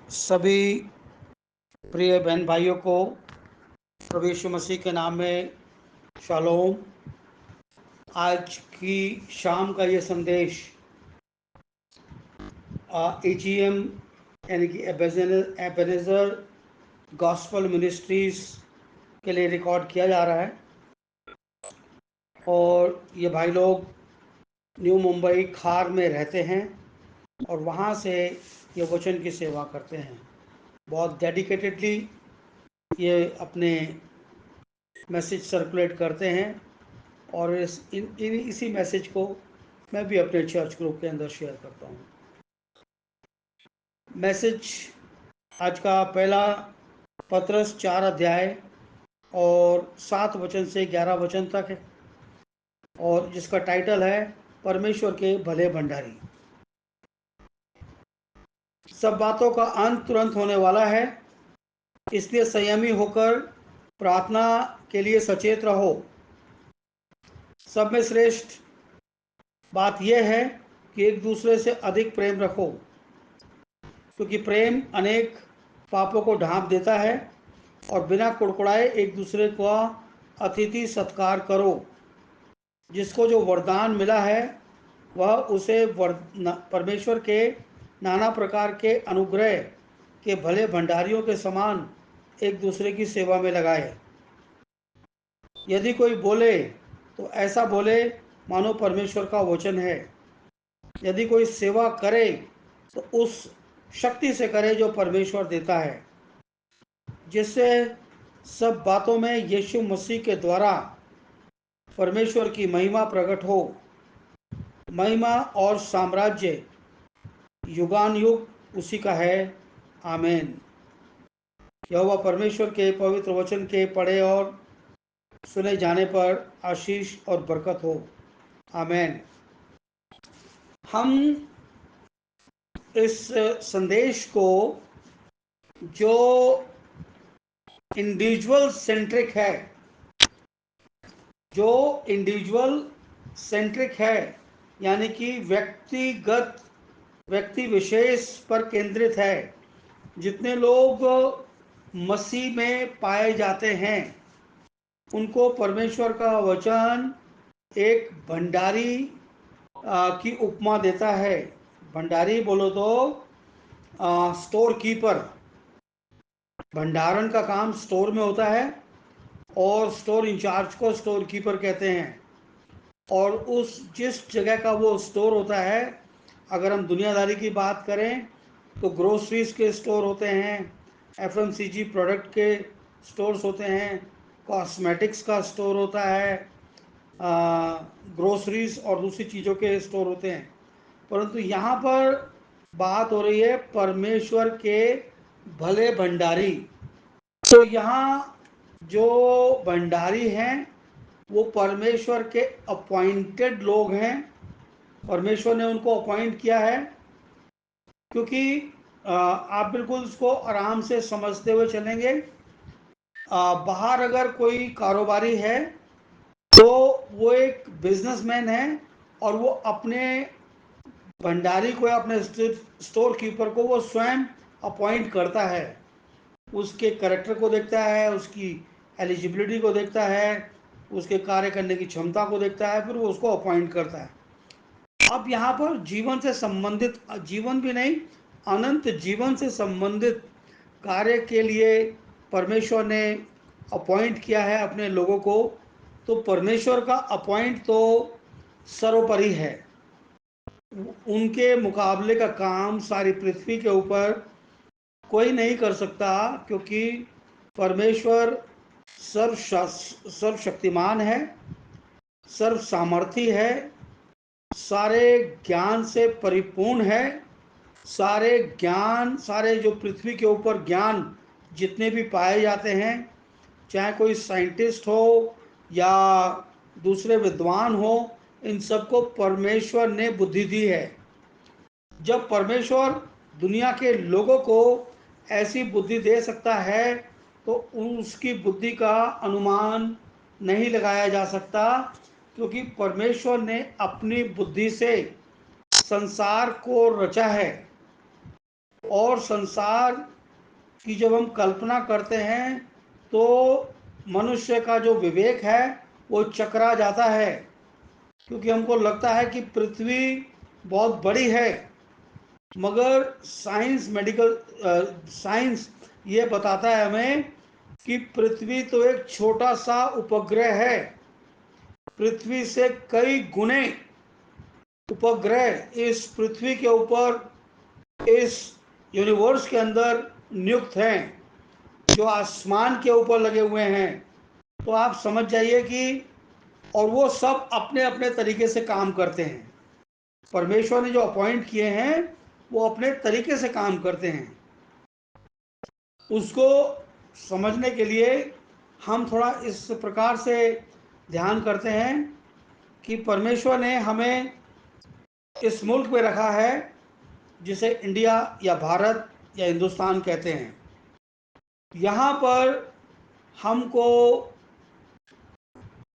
सभी प्रिय बहन भाइयों को प्रभु यीशु मसीह के नाम में शालोम। आज की शाम का ये संदेश AGM यानी कि एबेनेज़र गॉस्पल मिनिस्ट्रीज़ के लिए रिकॉर्ड किया जा रहा है और ये भाई लोग न्यू मुंबई खार में रहते हैं और वहाँ से ये वचन की सेवा करते हैं। बहुत डेडिकेटेडली ये अपने मैसेज सर्कुलेट करते हैं और इसी मैसेज को मैं भी अपने चर्च ग्रुप के अंदर शेयर करता हूँ। मैसेज आज का पहला पत्रस 4 अध्याय और 7 वचन से 11 वचन तक है और जिसका टाइटल है परमेश्वर के भले भंडारी। सब बातों का अंत तुरंत होने वाला है, इसलिए संयमी होकर प्रार्थना के लिए सचेत रहो। सब में श्रेष्ठ बात यह है कि एक दूसरे से अधिक प्रेम रखो, क्योंकि प्रेम अनेक पापों को ढांप देता है। और बिना कुड़कुड़ाए एक दूसरे का अतिथि सत्कार करो। जिसको जो वरदान मिला है वह उसे परमेश्वर के नाना प्रकार के अनुग्रह के भले भंडारियों के समान एक दूसरे की सेवा में लगाए। यदि कोई बोले तो ऐसा बोले मानो परमेश्वर का वचन है। यदि कोई सेवा करे तो उस शक्ति से करे जो परमेश्वर देता है, जिससे सब बातों में यीशु मसीह के द्वारा परमेश्वर की महिमा प्रकट हो। महिमा और साम्राज्य युगान युग उसी का है। आमीन। यहोवा परमेश्वर के पवित्र वचन के पढ़े और सुने जाने पर आशीष और बरकत हो। आमीन। हम इस संदेश को जो इंडिविजुअल सेंट्रिक है, यानी कि व्यक्ति विशेष पर केंद्रित है। जितने लोग मसीह में पाए जाते हैं उनको परमेश्वर का वचन एक भंडारी की उपमा देता है। भंडारी बोलो तो स्टोर कीपर। भंडारण का काम स्टोर में होता है और स्टोर इंचार्ज को स्टोर कीपर कहते हैं। और उस जिस जगह का वो स्टोर होता है, अगर हम दुनियादारी की बात करें तो ग्रोसरीज के स्टोर होते हैं, FMCG प्रोडक्ट के स्टोर्स होते हैं, कॉस्मेटिक्स का स्टोर होता है, ग्रोसरीज और दूसरी चीज़ों के स्टोर होते हैं। परंतु यहाँ पर बात हो रही है परमेश्वर के भले भंडारी। तो यहाँ जो भंडारी हैं वो परमेश्वर के अपॉइंटेड लोग हैं। परमेश्वर ने उनको अपॉइंट किया है, क्योंकि आप बिल्कुल इसको आराम से समझते हुए चलेंगे। बाहर अगर कोई कारोबारी है तो वो एक बिजनेसमैन है और वो अपने भंडारी को या अपने स्टोर कीपर को वो स्वयं अपॉइंट करता है। उसके कैरेक्टर को देखता है, उसकी एलिजिबिलिटी को देखता है, उसके कार्य करने की क्षमता को देखता है, फिर वो उसको अपॉइंट करता है। अब यहाँ पर जीवन से संबंधित, जीवन भी नहीं, अनंत जीवन से संबंधित कार्य के लिए परमेश्वर ने अपॉइंट किया है अपने लोगों को। तो परमेश्वर का अपॉइंट तो सर्वोपरि है। उनके मुकाबले का काम सारी पृथ्वी के ऊपर कोई नहीं कर सकता, क्योंकि परमेश्वर सर्वशक्तिमान है, सर्व सामर्थी है, सारे ज्ञान से परिपूर्ण है। सारे जो पृथ्वी के ऊपर ज्ञान जितने भी पाए जाते हैं, चाहे कोई साइंटिस्ट हो या दूसरे विद्वान हो, इन सबको परमेश्वर ने बुद्धि दी है। जब परमेश्वर दुनिया के लोगों को ऐसी बुद्धि दे सकता है तो उसकी बुद्धि का अनुमान नहीं लगाया जा सकता, क्योंकि परमेश्वर ने अपनी बुद्धि से संसार को रचा है और संसार की जब हम कल्पना करते हैं तो मनुष्य का जो विवेक है वो चकरा जाता है, क्योंकि हमको लगता है कि पृथ्वी बहुत बड़ी है, मगर साइंस ये बताता है हमें कि पृथ्वी तो एक छोटा सा उपग्रह है। पृथ्वी से कई गुने उपग्रह इस पृथ्वी के ऊपर, इस यूनिवर्स के अंदर नियुक्त हैं, जो आसमान के ऊपर लगे हुए हैं। तो आप समझ जाइए कि, और वो सब अपने अपने तरीके से काम करते हैं। परमेश्वर ने जो अपॉइंट किए हैं वो अपने तरीके से काम करते हैं। उसको समझने के लिए हम थोड़ा इस प्रकार से ध्यान करते हैं कि परमेश्वर ने हमें इस मुल्क में रखा है जिसे इंडिया या भारत या हिंदुस्तान कहते हैं। यहाँ पर हमको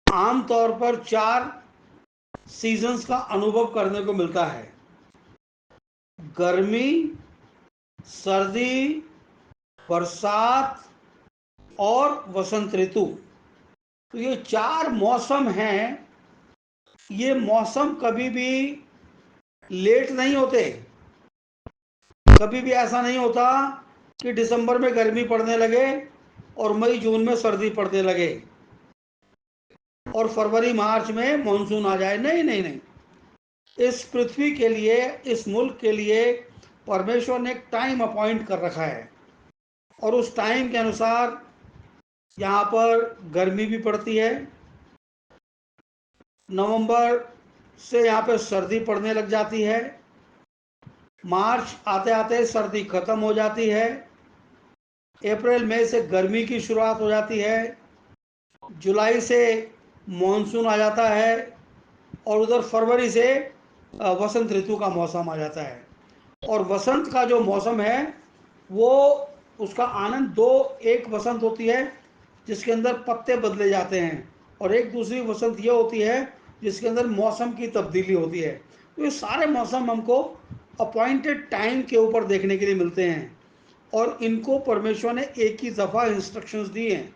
आमतौर पर 4 सीजन्स का अनुभव करने को मिलता है: गर्मी, सर्दी, बरसात और वसंत ऋतु। तो ये 4 मौसम हैं। ये मौसम कभी भी लेट नहीं होते। कभी भी ऐसा नहीं होता कि दिसंबर में गर्मी पड़ने लगे और मई जून में सर्दी पड़ने लगे और फरवरी मार्च में मानसून आ जाए। नहीं नहीं नहीं, इस पृथ्वी के लिए, इस मुल्क के लिए परमेश्वर ने एक टाइम अपॉइंट कर रखा है, और उस टाइम के अनुसार यहाँ पर गर्मी भी पड़ती है। नवंबर से यहाँ पे सर्दी पड़ने लग जाती है। मार्च आते आते सर्दी खत्म हो जाती है। अप्रैल मई से गर्मी की शुरुआत हो जाती है। जुलाई से मानसून आ जाता है, और उधर फरवरी से वसंत ऋतु का मौसम आ जाता है। और वसंत का जो मौसम है वो, उसका आनंद एक वसंत होती है जिसके अंदर पत्ते बदले जाते हैं, और एक दूसरी वसंत ये होती है जिसके अंदर मौसम की तब्दीली होती है। तो ये सारे मौसम हमको अपॉइंटेड टाइम के ऊपर देखने के लिए मिलते हैं, और इनको परमेश्वर ने एक ही दफ़ा इंस्ट्रक्शंस दी हैं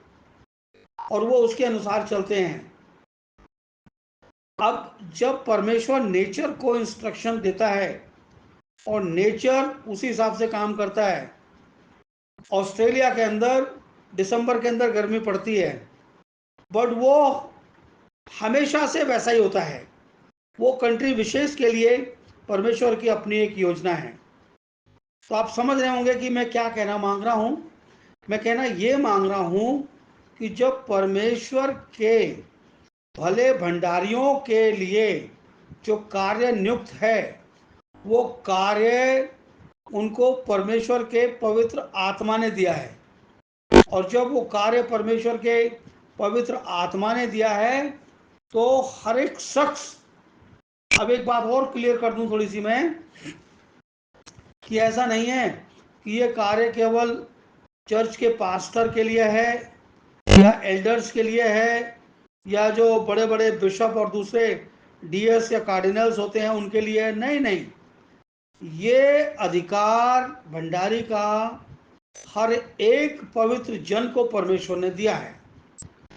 और वो उसके अनुसार चलते हैं। अब जब परमेश्वर नेचर को इंस्ट्रक्शन देता है और नेचर उसी हिसाब से काम करता है, ऑस्ट्रेलिया के अंदर दिसंबर के अंदर गर्मी पड़ती है, बट वो हमेशा से वैसा ही होता है। वो कंट्री विशेष के लिए परमेश्वर की अपनी एक योजना है। तो आप समझ रहे होंगे कि मैं क्या कहना मांग रहा हूँ। मैं कहना ये मांग रहा हूँ कि जब परमेश्वर के भले भंडारियों के लिए जो कार्य नियुक्त है, वो कार्य उनको परमेश्वर के पवित्र आत्मा ने दिया है। और जब वो कार्य परमेश्वर के पवित्र आत्मा ने दिया है तो हर एक शख्स, अब एक बात और क्लियर कर दूं थोड़ी सी मैं, कि ऐसा नहीं है कि ये कार्य केवल चर्च के पास्टर के लिए है या एल्डर्स के लिए है या जो बड़े बड़े बिशप और दूसरे डीएस या कार्डिनल्स होते हैं उनके लिए। नहीं नहीं, ये अधिकार भंडारी का हर एक पवित्र जन को परमेश्वर ने दिया है।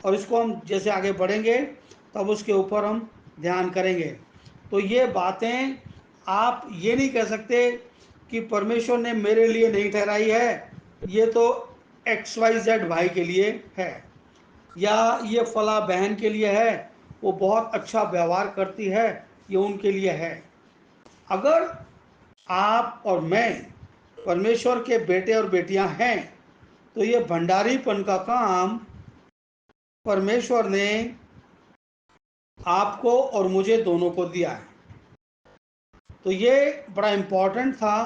और इसको हम जैसे आगे बढ़ेंगे तब उसके ऊपर हम ध्यान करेंगे। तो ये बातें आप ये नहीं कह सकते कि परमेश्वर ने मेरे लिए नहीं ठहराई है, ये तो XYZ भाई के लिए है, या ये फला बहन के लिए है, वो बहुत अच्छा व्यवहार करती है, ये उनके लिए है। अगर आप और मैं परमेश्वर के बेटे और बेटियां हैं तो ये भंडारीपन का काम परमेश्वर ने आपको और मुझे दोनों को दिया है। तो ये बड़ा इम्पोर्टेंट था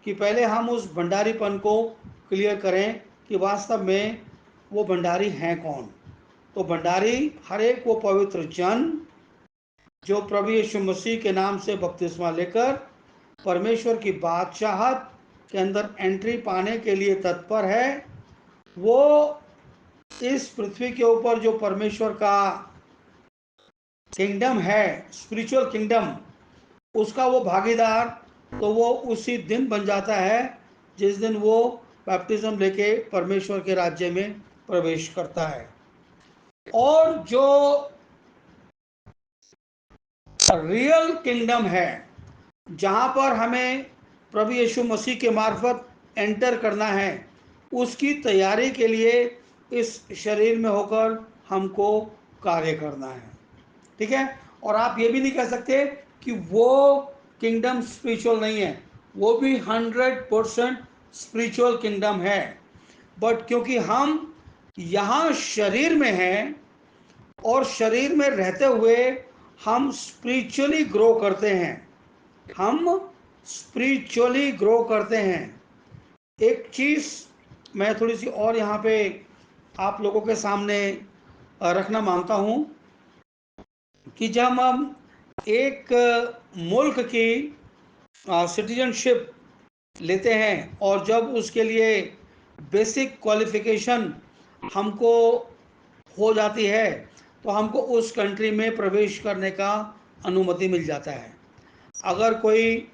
कि पहले हम उस भंडारीपन को क्लियर करें कि वास्तव में वो भंडारी हैं कौन। तो भंडारी हर एक वो पवित्र जन जो प्रभु यीशु मसीह के नाम से बपतिस्मा लेकर परमेश्वर की बादशाहत के अंदर एंट्री पाने के लिए तत्पर है, वो इस पृथ्वी के ऊपर जो परमेश्वर का किंगडम है, स्पिरिचुअल किंगडम, उसका वो भागीदार तो वो उसी दिन बन जाता है जिस दिन वो बैप्टिज्म लेके परमेश्वर के राज्य में प्रवेश करता है। और जो रियल किंगडम है, जहाँ पर हमें प्रभु यीशु मसीह के मार्फत एंटर करना है, उसकी तैयारी के लिए इस शरीर में होकर हमको कार्य करना है। ठीक है। और आप ये भी नहीं कह सकते कि वो किंगडम स्पिरिचुअल नहीं है, वो भी 100% स्पिरिचुअल किंगडम है। बट क्योंकि हम यहाँ शरीर में हैं और शरीर में रहते हुए हम स्पिरिचुअली ग्रो करते हैं, हम स्पिरिचुअली ग्रो करते हैं। एक चीज़ मैं थोड़ी सी और यहाँ पे आप लोगों के सामने रखना मांगता हूँ कि जब हम एक मुल्क की सिटीजनशिप लेते हैं और जब उसके लिए बेसिक क्वालिफिकेशन हमको हो जाती है, तो हमको उस कंट्री में प्रवेश करने का अनुमति मिल जाता है। अगर कोई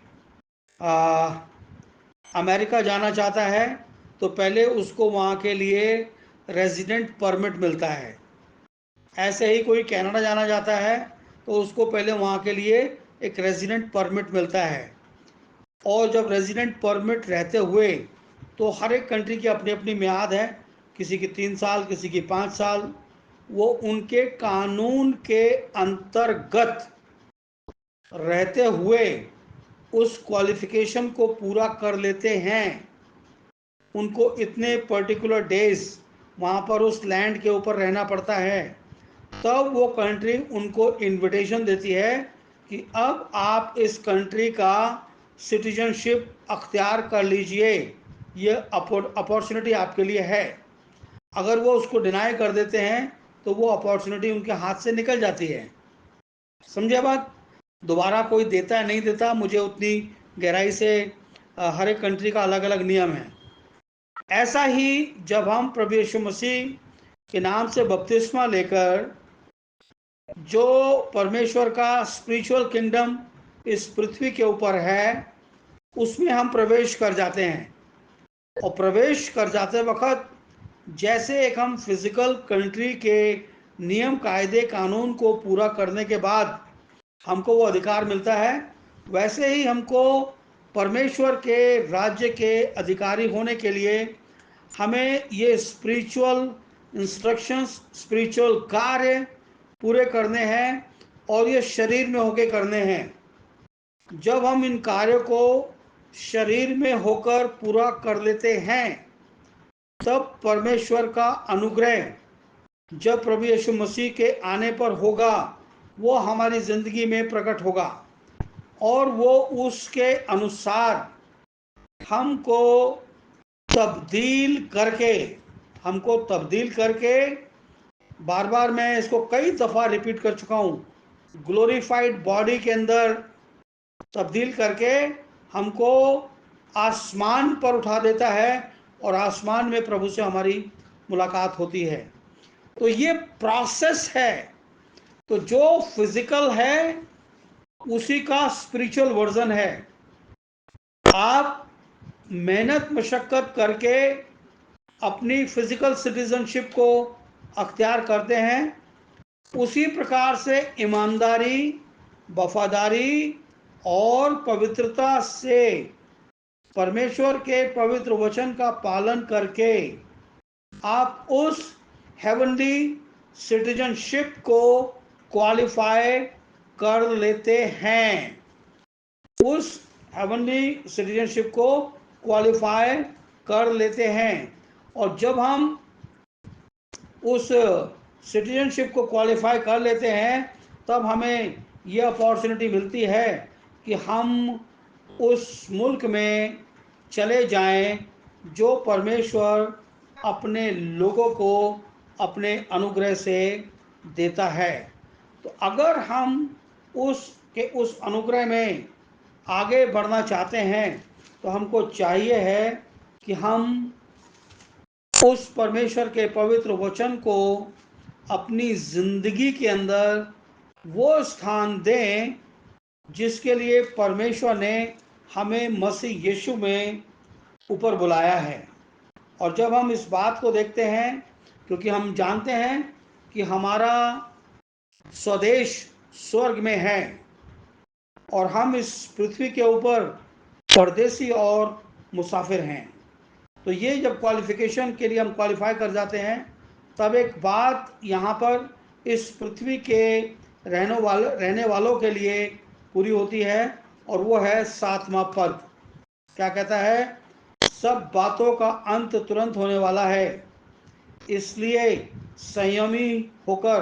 अमेरिका जाना चाहता है तो पहले उसको वहाँ के लिए रेजिडेंट परमिट मिलता है। ऐसे ही कोई कनाडा जाना चाहता है तो उसको पहले वहाँ के लिए एक रेजिडेंट परमिट मिलता है। और जब रेजिडेंट परमिट रहते हुए, तो हर एक कंट्री की अपनी अपनी मियाद है, किसी की 3 साल, किसी की 5 साल, वो उनके कानून के अंतर्गत रहते हुए उस क्वालिफिकेशन को पूरा कर लेते हैं। उनको इतने पर्टिकुलर डेज वहाँ पर उस लैंड के ऊपर रहना पड़ता है, तब वो कंट्री उनको इनविटेशन देती है कि अब आप इस कंट्री का सिटीजनशिप अख्तियार कर लीजिए, ये अपॉर्चुनिटी आपके लिए है। अगर वो उसको डिनाई कर देते हैं तो वो अपॉर्चुनिटी उनके हाथ से निकल जाती है। समझे बात? दोबारा कोई देता है नहीं देता, मुझे उतनी गहराई से हर एक कंट्री का अलग अलग नियम है। ऐसा ही जब हम प्रभु यीशु मसीह के नाम से बपतिस्मा लेकर जो परमेश्वर का स्पिरिचुअल किंगडम इस पृथ्वी के ऊपर है, उसमें हम प्रवेश कर जाते हैं। और प्रवेश कर जाते वक्त जैसे एक हम फिजिकल कंट्री के नियम कायदे कानून को पूरा करने के बाद हमको वो अधिकार मिलता है, वैसे ही हमको परमेश्वर के राज्य के अधिकारी होने के लिए हमें ये स्पिरिचुअल इंस्ट्रक्शंस, स्पिरिचुअल कार्य पूरे करने हैं और ये शरीर में होके करने हैं। जब हम इन कार्यों को शरीर में होकर पूरा कर लेते हैं, तब परमेश्वर का अनुग्रह जब प्रभु यीशु मसीह के आने पर होगा, वो हमारी ज़िंदगी में प्रकट होगा और वो उसके अनुसार हमको तब्दील करके बार बार मैं इसको कई दफ़ा रिपीट कर चुका हूँ, ग्लोरीफाइड बॉडी के अंदर तब्दील करके हमको आसमान पर उठा देता है और आसमान में प्रभु से हमारी मुलाकात होती है। तो ये प्रोसेस है। तो जो फिजिकल है उसी का स्पिरिचुअल वर्जन है। आप मेहनत मशक्क़त करके अपनी फिजिकल सिटीजनशिप को अख्तियार करते हैं, उसी प्रकार से ईमानदारी, वफादारी और पवित्रता से परमेश्वर के पवित्र वचन का पालन करके आप उस हेवनली सिटीजनशिप को क्वालिफाई कर लेते हैं। उस हेवनली सिटीजनशिप को क्वालिफाई कर लेते हैं। और जब हम उस सिटीजनशिप को क्वालिफाई कर लेते हैं, तब हमें यह अपॉर्चुनिटी मिलती है कि हम उस मुल्क में चले जाएं जो परमेश्वर अपने लोगों को अपने अनुग्रह से देता है। तो अगर हम उस अनुग्रह में आगे बढ़ना चाहते हैं, तो हमको चाहिए है कि हम उस परमेश्वर के पवित्र वचन को अपनी ज़िंदगी के अंदर वो स्थान दें जिसके लिए परमेश्वर ने हमें मसीह यीशु में ऊपर बुलाया है। और जब हम इस बात को देखते हैं, क्योंकि हम जानते हैं कि हमारा स्वदेश स्वर्ग में है और हम इस पृथ्वी के ऊपर परदेसी और मुसाफिर हैं, तो ये जब क्वालिफिकेशन के लिए हम क्वालिफाई कर जाते हैं, तब एक बात यहाँ पर इस पृथ्वी के रहने वालों के लिए पूरी होती है, और वो है 7वां पद। क्या कहता है? सब बातों का अंत तुरंत होने वाला है, इसलिए संयमी होकर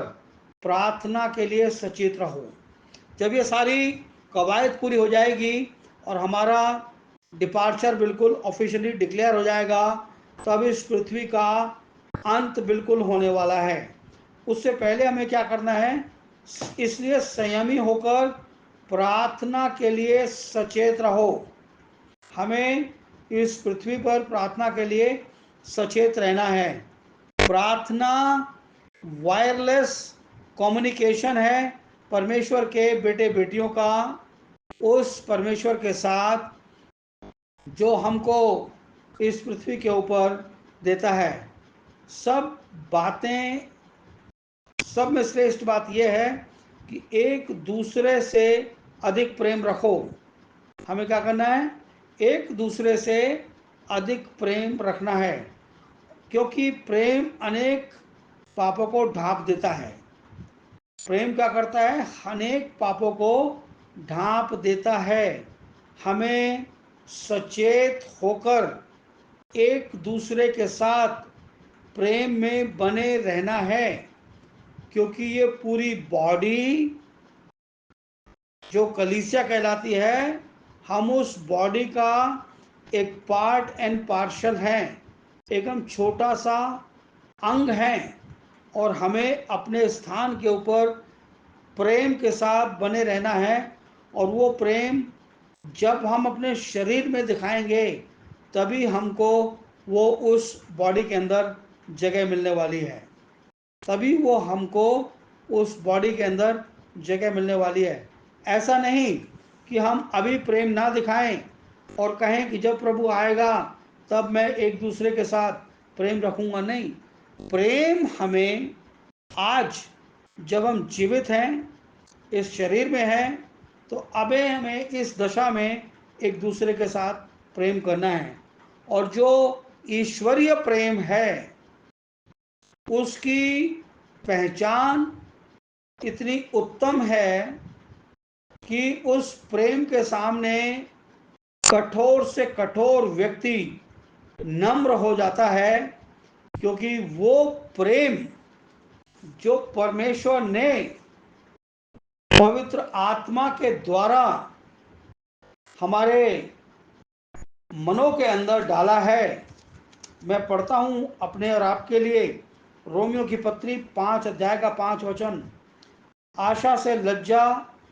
प्रार्थना के लिए सचेत रहो। जब ये सारी कवायद पूरी हो जाएगी और हमारा डिपार्चर बिल्कुल ऑफिशियली डिक्लेयर हो जाएगा, तब इस पृथ्वी का अंत बिल्कुल होने वाला है। उससे पहले हमें क्या करना है? इसलिए संयमी होकर प्रार्थना के लिए सचेत रहो। हमें इस पृथ्वी पर प्रार्थना के लिए सचेत रहना है। प्रार्थना वायरलेस कम्युनिकेशन है परमेश्वर के बेटे बेटियों का उस परमेश्वर के साथ जो हमको इस पृथ्वी के ऊपर देता है। सब बातें, सब में श्रेष्ठ बात यह है कि एक दूसरे से अधिक प्रेम रखो। हमें क्या करना है? एक दूसरे से अधिक प्रेम रखना है, क्योंकि प्रेम अनेक पापों को ढांप देता है। प्रेम क्या करता है? अनेक पापों को ढांप देता है। हमें सचेत होकर एक दूसरे के साथ प्रेम में बने रहना है, क्योंकि ये पूरी बॉडी जो कलीसिया कहलाती है, हम उस बॉडी का एक पार्ट एंड पार्शल हैं, एकदम छोटा सा अंग हैं, और हमें अपने स्थान के ऊपर प्रेम के साथ बने रहना है। और वो प्रेम जब हम अपने शरीर में दिखाएंगे, तभी हमको वो उस बॉडी के अंदर जगह मिलने वाली है, तभी वो हमको उस बॉडी के अंदर जगह मिलने वाली है। ऐसा नहीं कि हम अभी प्रेम ना दिखाएं और कहें कि जब प्रभु आएगा तब मैं एक दूसरे के साथ प्रेम रखूंगा। नहीं, प्रेम हमें आज जब हम जीवित हैं, इस शरीर में हैं, तो अबे हमें इस दशा में एक दूसरे के साथ प्रेम करना है। और जो ईश्वरीय प्रेम है, उसकी पहचान इतनी उत्तम है कि उस प्रेम के सामने कठोर से कठोर व्यक्ति नम्र हो जाता है, क्योंकि वो प्रेम जो परमेश्वर ने पवित्र आत्मा के द्वारा हमारे मनों के अंदर डाला है। मैं पढ़ता हूं अपने और आपके लिए रोमियो की पत्री 5 अध्याय का 5 वचन। आशा से लज्जा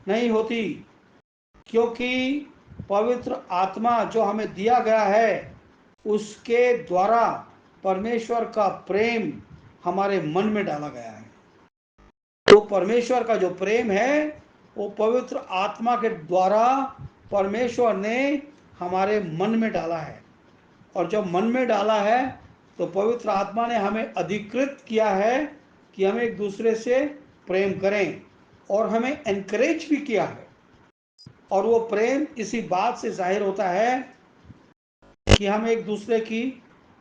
नहीं होती, क्योंकि पवित्र आत्मा जो हमें दिया गया है, उसके द्वारा परमेश्वर का प्रेम हमारे मन में डाला गया है। तो परमेश्वर का जो प्रेम है, वो पवित्र आत्मा के द्वारा परमेश्वर ने हमारे मन में डाला है। और जब मन में डाला है, तो पवित्र आत्मा ने हमें अधिकृत किया है कि हम एक दूसरे से प्रेम करें, और हमें एनकरेज भी किया है। और वो प्रेम इसी बात से जाहिर होता है कि हम एक दूसरे की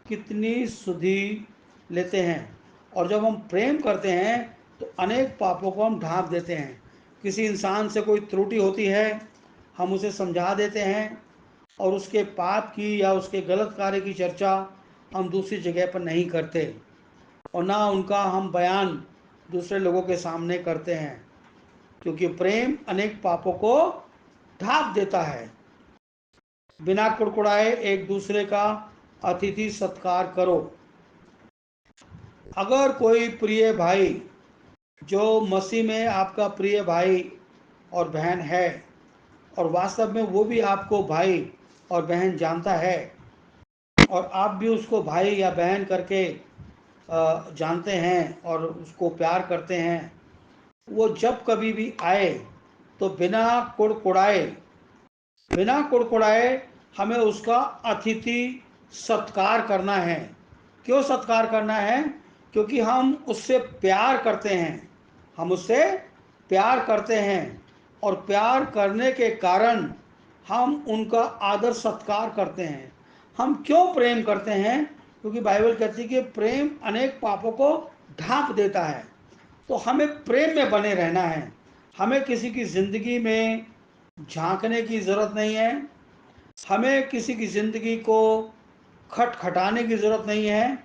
कितनी सुधि लेते हैं। और जब हम प्रेम करते हैं, तो अनेक पापों को हम ढांप देते हैं। किसी इंसान से कोई त्रुटि होती है, हम उसे समझा देते हैं, और उसके पाप की या उसके गलत कार्य की चर्चा हम दूसरी जगह पर नहीं करते, और ना उनका हम बयान दूसरे लोगों के सामने करते हैं, क्योंकि प्रेम अनेक पापों को ढांप देता है। बिना कुड़कुड़ाए एक दूसरे का अतिथि सत्कार करो। अगर कोई प्रिय भाई जो मसीह में आपका प्रिय भाई और बहन है, और वास्तव में वो भी आपको भाई और बहन जानता है, और आप भी उसको भाई या बहन करके जानते हैं और उसको प्यार करते हैं, वो जब कभी भी आए तो बिना कुड़कुड़ाए हमें उसका अतिथि सत्कार करना है। क्यों सत्कार करना है? क्योंकि हम उससे प्यार करते हैं, हम उससे प्यार करते हैं, और प्यार करने के कारण हम उनका आदर सत्कार करते हैं। हम क्यों प्रेम करते हैं? क्योंकि बाइबल कहती है कि प्रेम अनेक पापों को ढांप देता है। तो हमें प्रेम में बने रहना है। हमें किसी की ज़िंदगी में झांकने की ज़रूरत नहीं है, हमें किसी की ज़िंदगी को खटखटाने की ज़रूरत नहीं है।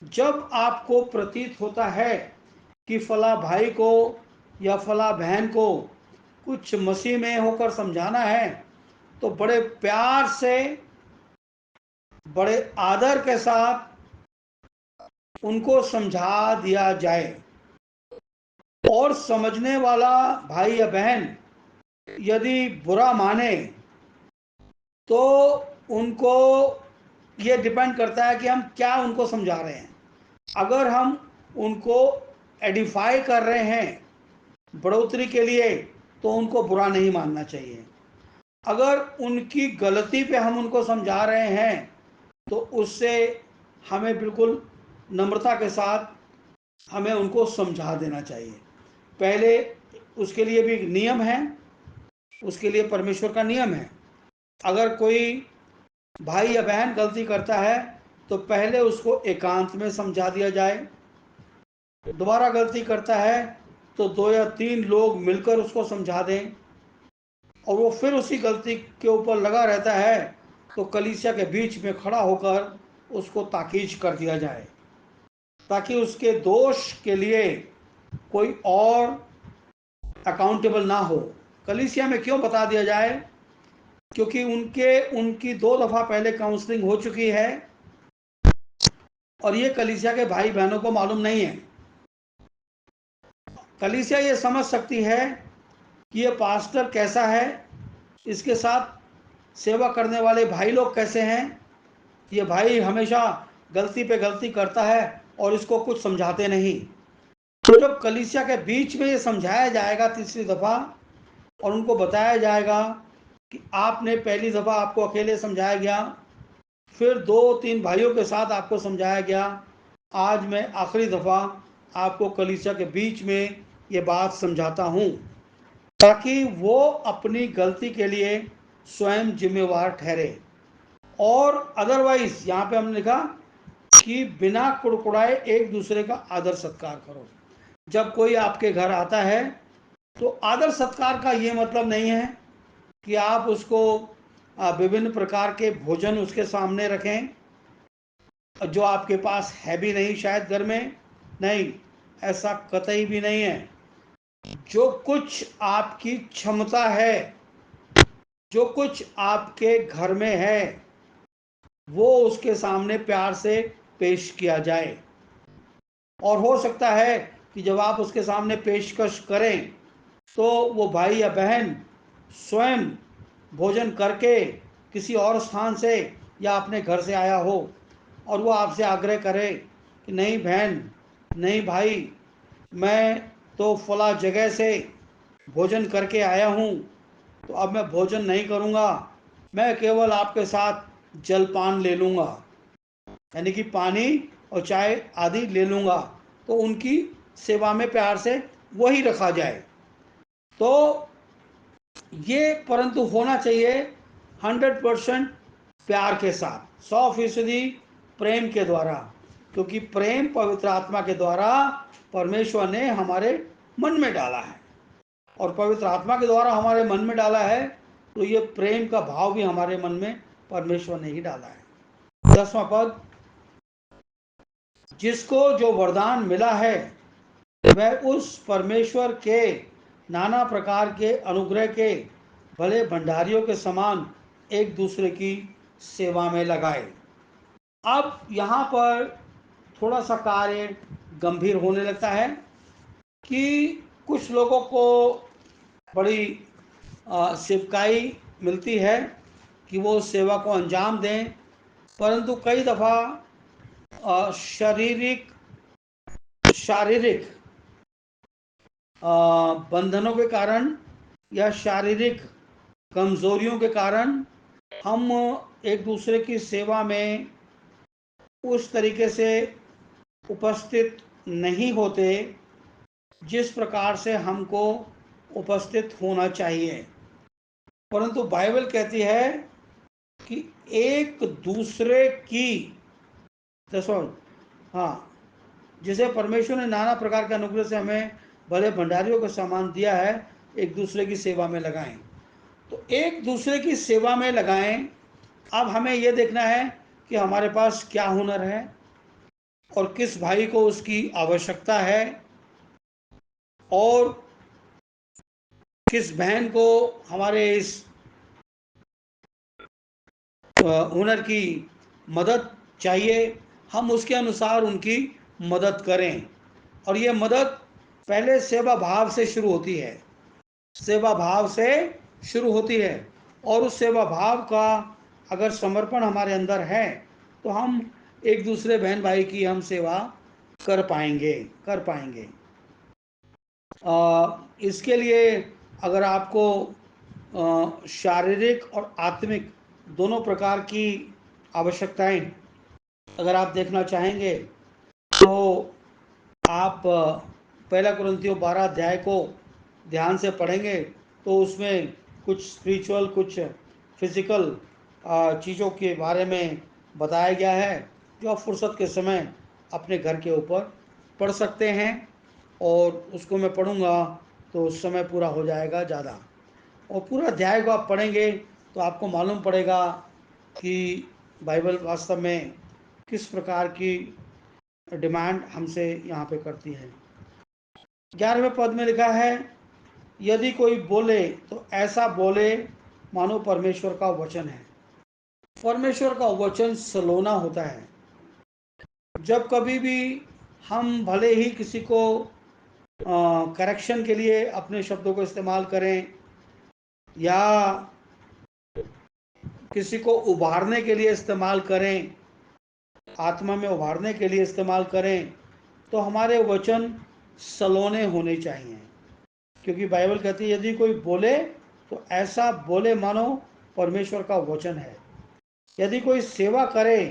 जब आपको प्रतीत होता है कि फला भाई को या फला बहन को कुछ मसीह में होकर समझाना है, तो बड़े प्यार से, बड़े आदर के साथ उनको समझा दिया जाए। और समझने वाला भाई या बहन यदि बुरा माने, तो उनको ये डिपेंड करता है कि हम क्या उनको समझा रहे हैं। अगर हम उनको एडिफाई कर रहे हैं बढ़ोतरी के लिए, तो उनको बुरा नहीं मानना चाहिए। अगर उनकी गलती पे हम उनको समझा रहे हैं, तो उससे हमें बिल्कुल नम्रता के साथ हमें उनको समझा देना चाहिए। पहले उसके लिए भी एक नियम है, उसके लिए परमेश्वर का नियम है। अगर कोई भाई या बहन गलती करता है, तो पहले उसको एकांत में समझा दिया जाए। दोबारा गलती करता है तो 2 या 3 लोग मिलकर उसको समझा दें, और वो फिर उसी गलती के ऊपर लगा रहता है, तो कलीसिया के बीच में खड़ा होकर उसको ताकीज कर दिया जाए, ताकि उसके दोष के लिए कोई और अकाउंटेबल ना हो। कलीसिया में क्यों बता दिया जाए? क्योंकि उनकी 2 दफ़ा पहले काउंसलिंग हो चुकी है, और ये कलीसिया के भाई बहनों को मालूम नहीं है। कलीसिया ये समझ सकती है कि ये पास्टर कैसा है, इसके साथ सेवा करने वाले भाई लोग कैसे हैं। ये भाई हमेशा गलती पे गलती करता है और इसको कुछ समझाते नहीं। तो जब कलीसिया के बीच में ये समझाया जाएगा तीसरी दफ़ा, और उनको बताया जाएगा कि आपने पहली दफ़ा आपको अकेले समझाया गया, फिर 2-3 भाइयों के साथ आपको समझाया गया, आज मैं आखिरी दफ़ा आपको कलीसिया के बीच में ये बात समझाता हूँ, ताकि वो अपनी गलती के लिए स्वयं जिम्मेवार ठहरे। और अदरवाइज यहाँ पे हमने लिखा कि बिना कुड़कुड़ाए एक दूसरे का आदर सत्कार करो। जब कोई आपके घर आता है, तो आदर सत्कार का ये मतलब नहीं है कि आप उसको विभिन्न प्रकार के भोजन उसके सामने रखें, जो आपके पास है भी नहीं शायद घर में। नहीं, ऐसा कतई भी नहीं है। जो कुछ आपकी क्षमता है, जो कुछ आपके घर में है, वो उसके सामने प्यार से पेश किया जाए। और हो सकता है कि जब आप उसके सामने पेशकश करें, तो वो भाई या बहन स्वयं भोजन करके किसी और स्थान से या अपने घर से आया हो, और वो आपसे आग्रह करे कि नहीं बहन, नहीं भाई, मैं तो फला जगह से भोजन करके आया हूँ, तो अब मैं भोजन नहीं करूँगा, मैं केवल आपके साथ जलपान ले लूँगा, यानी कि पानी और चाय आदि ले लूँगा। तो उनकी सेवा में प्यार से वही रखा जाए। तो ये परंतु होना चाहिए 100% प्यार के साथ, 100% प्रेम के द्वारा, क्योंकि प्रेम पवित्र आत्मा के द्वारा परमेश्वर ने हमारे मन में डाला है, और पवित्र आत्मा के द्वारा हमारे मन में डाला है, तो ये प्रेम का भाव भी हमारे मन में परमेश्वर ने ही डाला है। 10वां पद, जिसको जो वरदान मिला है, वह उस परमेश्वर के नाना प्रकार के अनुग्रह के भले भंडारियों के समान एक दूसरे की सेवा में लगाए। अब यहाँ पर थोड़ा सा कार्य गंभीर होने लगता है कि कुछ लोगों को बड़ी सेवकाई मिलती है कि वो सेवा को अंजाम दें, परंतु कई दफ़ा शारीरिक बंधनों के कारण या शारीरिक कमजोरियों के कारण हम एक दूसरे की सेवा में उस तरीके से उपस्थित नहीं होते जिस प्रकार से हमको उपस्थित होना चाहिए। परंतु बाइबल कहती है कि एक दूसरे की, देखो, हाँ, जिसे परमेश्वर ने नाना प्रकार के अनुग्रह से हमें भले भंडारियों का सामान दिया है, एक दूसरे की सेवा में लगाएं। तो एक दूसरे की सेवा में लगाएं। अब हमें यह देखना है कि हमारे पास क्या हुनर है और किस भाई को उसकी आवश्यकता है और किस बहन को हमारे इस हुनर की मदद चाहिए। हम उसके अनुसार उनकी मदद करें। और ये मदद पहले सेवा भाव से शुरू होती है, सेवा भाव से शुरू होती है। और उस सेवा भाव का अगर समर्पण हमारे अंदर है तो हम एक दूसरे बहन भाई की हम सेवा कर पाएंगे। इसके लिए अगर आपको शारीरिक और आत्मिक दोनों प्रकार की आवश्यकताएं अगर आप देखना चाहेंगे तो आप पहला कुरिन्थियों 12 अध्याय को ध्यान से पढ़ेंगे तो उसमें कुछ स्पिरिचुअल, कुछ फिजिकल चीज़ों के बारे में बताया गया है, जो आप फुर्सत के समय अपने घर के ऊपर पढ़ सकते हैं। और उसको मैं पढ़ूंगा तो उस समय पूरा हो जाएगा ज़्यादा। और पूरा अध्याय को आप पढ़ेंगे तो आपको मालूम पड़ेगा कि बाइबल वास्तव में किस प्रकार की डिमांड हमसे यहाँ पे करती है। 11वें पद में लिखा है, यदि कोई बोले तो ऐसा बोले मानो परमेश्वर का वचन है। परमेश्वर का वचन सलोना होता है। जब कभी भी हम भले ही किसी को करेक्शन के लिए अपने शब्दों को इस्तेमाल करें या किसी को उभारने के लिए इस्तेमाल करें, आत्मा में उभारने के लिए इस्तेमाल करें, तो हमारे वचन सलोने होने चाहिए। क्योंकि बाइबल कहती है यदि कोई बोले तो ऐसा बोले मानो परमेश्वर का वचन है। यदि कोई सेवा करे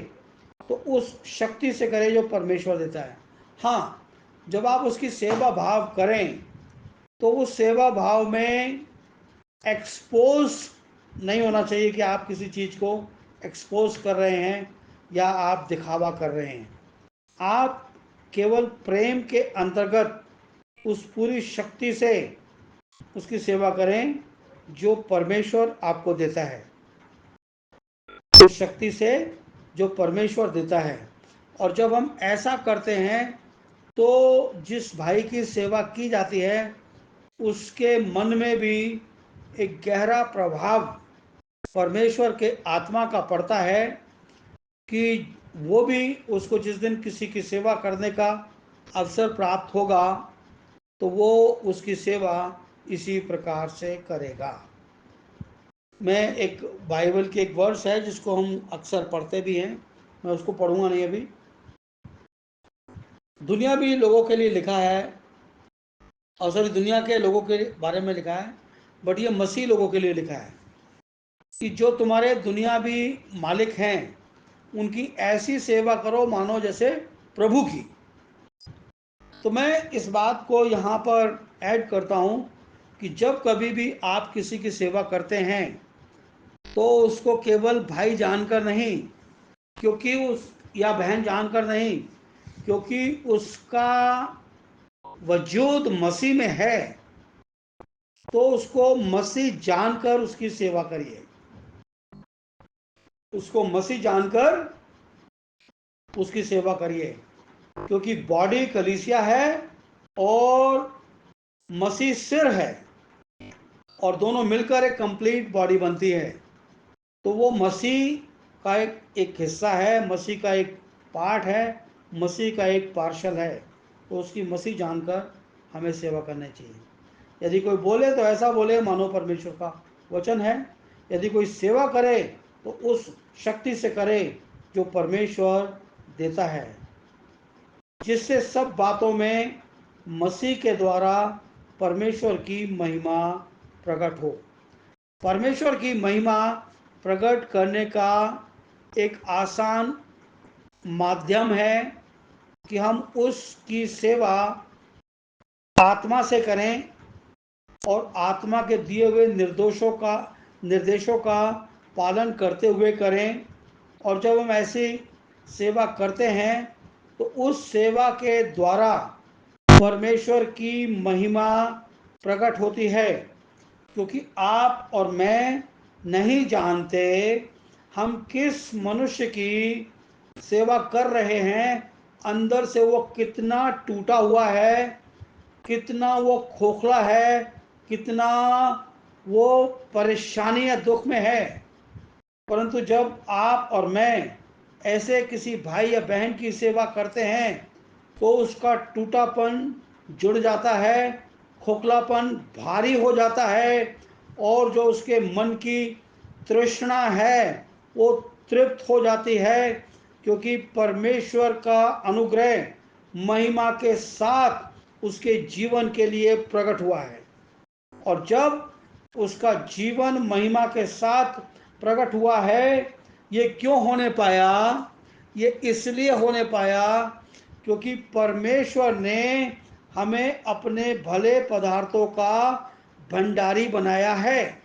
तो उस शक्ति से करे जो परमेश्वर देता है। हाँ, जब आप उसकी सेवा भाव करें तो उस सेवा भाव में एक्सपोज नहीं होना चाहिए कि आप किसी चीज़ को एक्सपोज कर रहे हैं या आप दिखावा कर रहे हैं। आप केवल प्रेम के अंतर्गत उस पूरी शक्ति से उसकी सेवा करें जो परमेश्वर आपको देता है, उस शक्ति से जो परमेश्वर देता है। और जब हम ऐसा करते हैं तो जिस भाई की सेवा की जाती है उसके मन में भी एक गहरा प्रभाव परमेश्वर के आत्मा का पड़ता है कि वो भी उसको जिस दिन किसी की सेवा करने का अवसर प्राप्त होगा तो वो उसकी सेवा इसी प्रकार से करेगा। मैं एक बाइबल की एक वर्स है जिसको हम अक्सर पढ़ते भी हैं, मैं उसको पढ़ूंगा नहीं अभी। दुनियावी लोगों के लिए लिखा है, और सॉरी, दुनिया के लोगों के बारे में लिखा है, बट ये मसीह लोगों के लिए लिखा है कि जो तुम्हारे दुनियावी मालिक हैं उनकी ऐसी सेवा करो मानो जैसे प्रभु की। तो मैं इस बात को यहाँ पर ऐड करता हूँ कि जब कभी भी आप किसी की सेवा करते हैं तो उसको केवल भाई जानकर नहीं, क्योंकि उस या बहन जानकर नहीं, क्योंकि उसका वजूद मसीह में है, तो उसको मसीह जानकर उसकी सेवा करिए। उसको मसीह जानकर उसकी सेवा करिए, क्योंकि बॉडी कलीसिया है और मसीह सिर है और दोनों मिलकर एक कंप्लीट बॉडी बनती है। तो वो मसीह का एक हिस्सा है, मसीह का एक पार्ट है, मसीह का एक पार्शल है। तो उसकी मसीह जानकर हमें सेवा करनी चाहिए। यदि कोई बोले तो ऐसा बोले मानो परमेश्वर का वचन है। यदि कोई सेवा करे तो उस शक्ति से करे जो परमेश्वर देता है, जिससे सब बातों में मसीह के द्वारा परमेश्वर की महिमा प्रकट हो। परमेश्वर की महिमा प्रकट करने का एक आसान माध्यम है कि हम उसकी सेवा आत्मा से करें और आत्मा के दिए हुए निर्देशों का पालन करते हुए करें। और जब हम ऐसी सेवा करते हैं तो उस सेवा के द्वारा परमेश्वर की महिमा प्रकट होती है, क्योंकि आप और मैं नहीं जानते हम किस मनुष्य की सेवा कर रहे हैं, अंदर से वो कितना टूटा हुआ है, कितना वो खोखला है, कितना वो परेशानी या दुख में है। परंतु जब आप और मैं ऐसे किसी भाई या बहन की सेवा करते हैं तो उसका टूटापन जुड़ जाता है, खोखलापन भारी हो जाता है, और जो उसके मन की तृष्णा है वो तृप्त हो जाती है, क्योंकि परमेश्वर का अनुग्रह महिमा के साथ उसके जीवन के लिए प्रकट हुआ है। और जब उसका जीवन महिमा के साथ प्रकट हुआ है, ये क्यों होने पाया? ये इसलिए होने पाया क्योंकि परमेश्वर ने हमें अपने भले पदार्थों का भंडारी बनाया है,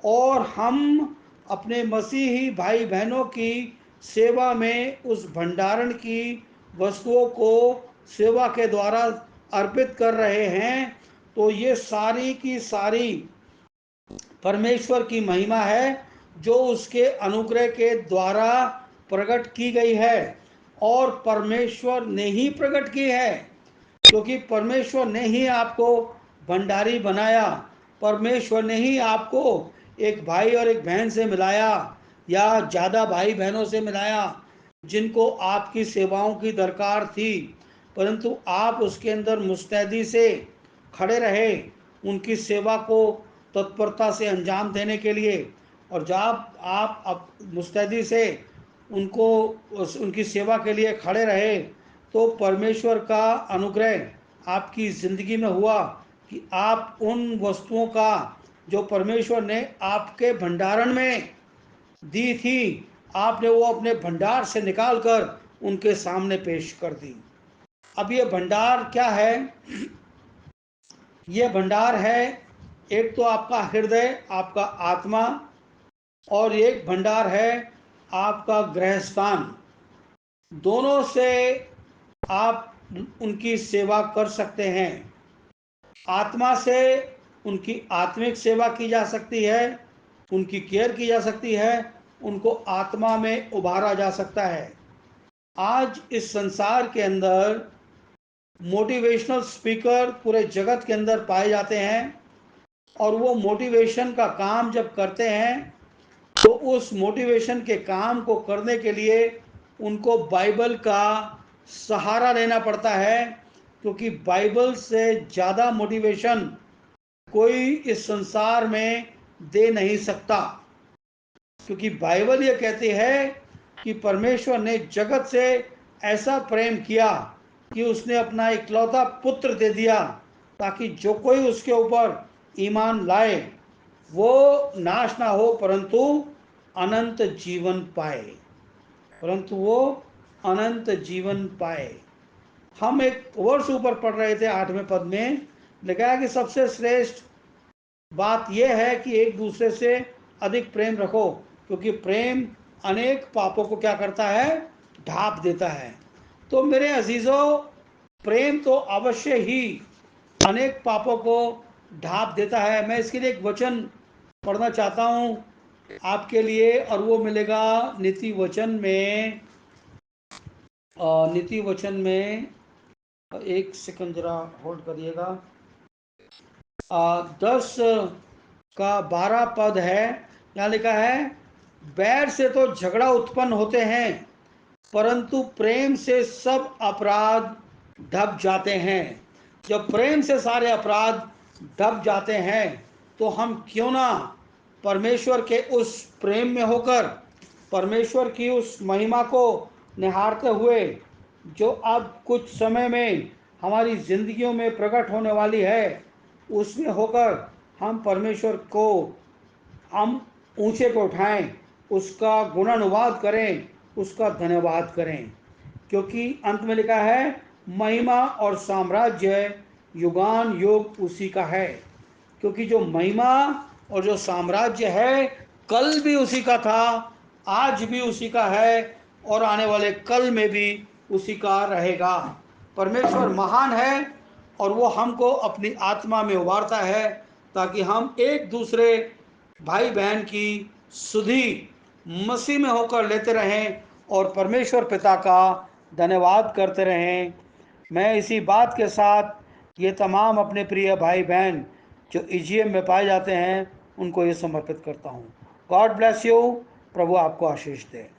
और हम अपने मसीही भाई बहनों की सेवा में उस भंडारण की वस्तुओं को सेवा के द्वारा अर्पित कर रहे हैं। तो ये सारी की सारी परमेश्वर की महिमा है जो उसके अनुग्रह के द्वारा प्रकट की गई है, और परमेश्वर ने ही प्रकट की है, क्योंकि परमेश्वर ने ही आपको भंडारी बनाया। परमेश्वर ने ही आपको एक भाई और एक बहन से मिलाया, या ज़्यादा भाई बहनों से मिलाया जिनको आपकी सेवाओं की दरकार थी, परंतु आप उसके अंदर मुस्तैदी से खड़े रहे उनकी सेवा को तत्परता से अंजाम देने के लिए। और जब आप मुस्तैदी से उनकी सेवा के लिए खड़े रहे तो परमेश्वर का अनुग्रह आपकी ज़िंदगी में हुआ कि आप उन वस्तुओं का जो परमेश्वर ने आपके भंडारण में दी थी, आपने वो अपने भंडार से निकाल कर उनके सामने पेश कर दी। अब ये भंडार क्या है? ये भंडार है, एक तो आपका हृदय, आपका आत्मा, और एक भंडार है आपका गृह स्थान। दोनों से आप उनकी सेवा कर सकते हैं। आत्मा से उनकी आत्मिक सेवा की जा सकती है, उनकी केयर की जा सकती है, उनको आत्मा में उभारा जा सकता है। आज इस संसार के अंदर मोटिवेशनल स्पीकर पूरे जगत के अंदर पाए जाते हैं, और वो मोटिवेशन का काम जब करते हैं तो उस मोटिवेशन के काम को करने के लिए उनको बाइबल का सहारा लेना पड़ता है, क्योंकि बाइबल से ज़्यादा मोटिवेशन कोई इस संसार में दे नहीं सकता। क्योंकि बाइबल ये कहती है कि परमेश्वर ने जगत से ऐसा प्रेम किया कि उसने अपना इकलौता पुत्र दे दिया, ताकि जो कोई उसके ऊपर ईमान लाए वो नाश ना हो परंतु अनंत जीवन पाए, परंतु वो अनंत जीवन पाए। हम एक वर्ष ऊपर पढ़ रहे थे 8वें पद में, लिखा है कि सबसे श्रेष्ठ बात यह है कि एक दूसरे से अधिक प्रेम रखो, क्योंकि प्रेम अनेक पापों को क्या करता है? ढांप देता है। तो मेरे अजीजों, प्रेम तो अवश्य ही अनेक पापों को ढांप देता है। मैं इसके लिए एक वचन पढ़ना चाहता हूँ आपके लिए, और वो मिलेगा नीति वचन में। नीति वचन में, एक सेकंड जरा होल्ड करिएगा। 10 का 12 पद है, यहाँ लिखा है, बैर से तो झगड़ा उत्पन्न होते हैं, परंतु प्रेम से सब अपराध ढक जाते हैं। जब प्रेम से सारे अपराध ढक जाते हैं तो हम क्यों ना परमेश्वर के उस प्रेम में होकर परमेश्वर की उस महिमा को निहारते हुए जो अब कुछ समय में हमारी ज़िंदगियों में प्रकट होने वाली है, उसमें होकर हम परमेश्वर को हम ऊंचे को उठाएं, उसका गुणानुवाद करें, उसका धन्यवाद करें। क्योंकि अंत में लिखा है महिमा और साम्राज्य युगान युग उसी का है। क्योंकि जो महिमा और जो साम्राज्य है कल भी उसी का था, आज भी उसी का है और आने वाले कल में भी उसी का रहेगा। परमेश्वर महान है और वो हमको अपनी आत्मा में उभारता है ताकि हम एक दूसरे भाई बहन की सुधि मसीह में होकर लेते रहें और परमेश्वर पिता का धन्यवाद करते रहें। मैं इसी बात के साथ ये तमाम अपने प्रिय भाई बहन जो ईजीएम में पाए जाते हैं उनको ये समर्पित करता हूँ। God bless you. प्रभु आपको आशीष दे।